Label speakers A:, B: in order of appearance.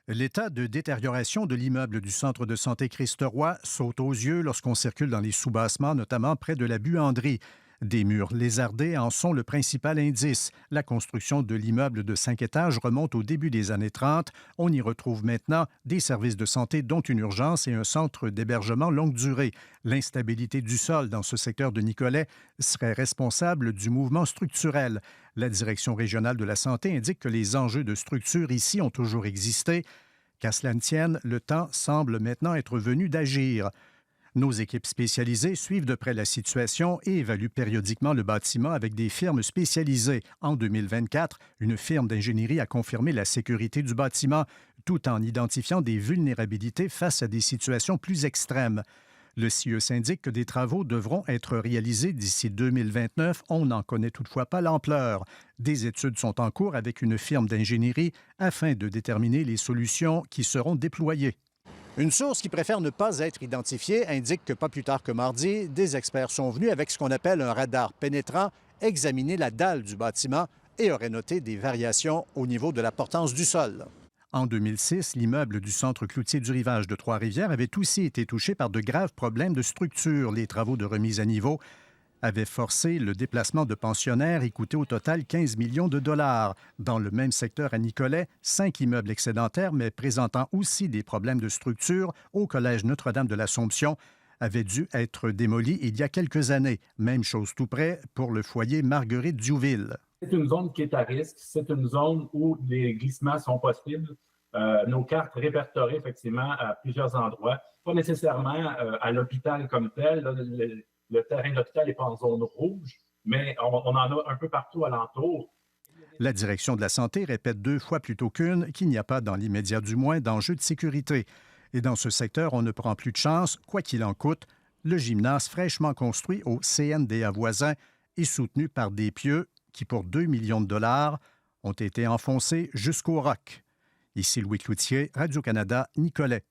A: L'état de détérioration de l'immeuble du centre de santé Christ-Roi saute aux yeux lorsqu'on circule dans les sous-bassements, notamment près de la buanderie. Des murs lézardés en sont le principal indice. La construction de l'immeuble de 5 étages remonte au début des années 30. On y retrouve maintenant des services de santé, dont une urgence et un centre d'hébergement longue durée. L'instabilité du sol dans ce secteur de Nicolet serait responsable du mouvement structurel. La direction régionale de la santé indique que les enjeux de structure ici ont toujours existé. Qu'à cela ne tienne, le temps semble maintenant être venu d'agir. Nos équipes spécialisées suivent de près la situation et évaluent périodiquement le bâtiment avec des firmes spécialisées. En 2024, une firme d'ingénierie a confirmé la sécurité du bâtiment tout en identifiant des vulnérabilités face à des situations plus extrêmes. Le CIE indique que des travaux devront être réalisés d'ici 2029. On n'en connaît toutefois pas l'ampleur. Des études sont en cours avec une firme d'ingénierie afin de déterminer les solutions qui seront déployées. Une source qui préfère ne pas être identifiée indique que pas plus tard que mardi, des experts sont venus avec ce qu'on appelle un radar pénétrant examiner la dalle du bâtiment et auraient noté des variations au niveau de la portance du sol. En 2006, l'immeuble du centre Cloutier du Rivage de Trois-Rivières avait aussi été touché par de graves problèmes de structure. Les travaux de remise à niveau avaient forcé le déplacement de pensionnaires et coûté au total 15 millions de dollars. Dans le même secteur à Nicolet, 5 immeubles excédentaires, mais présentant aussi des problèmes de structure au Collège Notre-Dame de l'Assomption, avaient dû être démolis il y a quelques années. Même chose tout près pour le foyer Marguerite Diouville.
B: C'est une zone qui est à risque. C'est une zone où les glissements sont possibles. Nos cartes répertorient effectivement à plusieurs endroits, pas nécessairement à l'hôpital comme tel. Là, le terrain de l'hôpital n'est pas en zone rouge, mais on en a un peu partout alentour.
A: La direction de la santé répète 2 fois plutôt qu'une qu'il n'y a pas, dans l'immédiat du moins, d'enjeu de sécurité. Et dans ce secteur, on ne prend plus de chance, quoi qu'il en coûte. Le gymnase fraîchement construit au CNDA voisin est soutenu par des pieux qui, pour 2 millions de dollars, ont été enfoncés jusqu'au roc. Ici Louis Cloutier, Radio-Canada, Nicolet.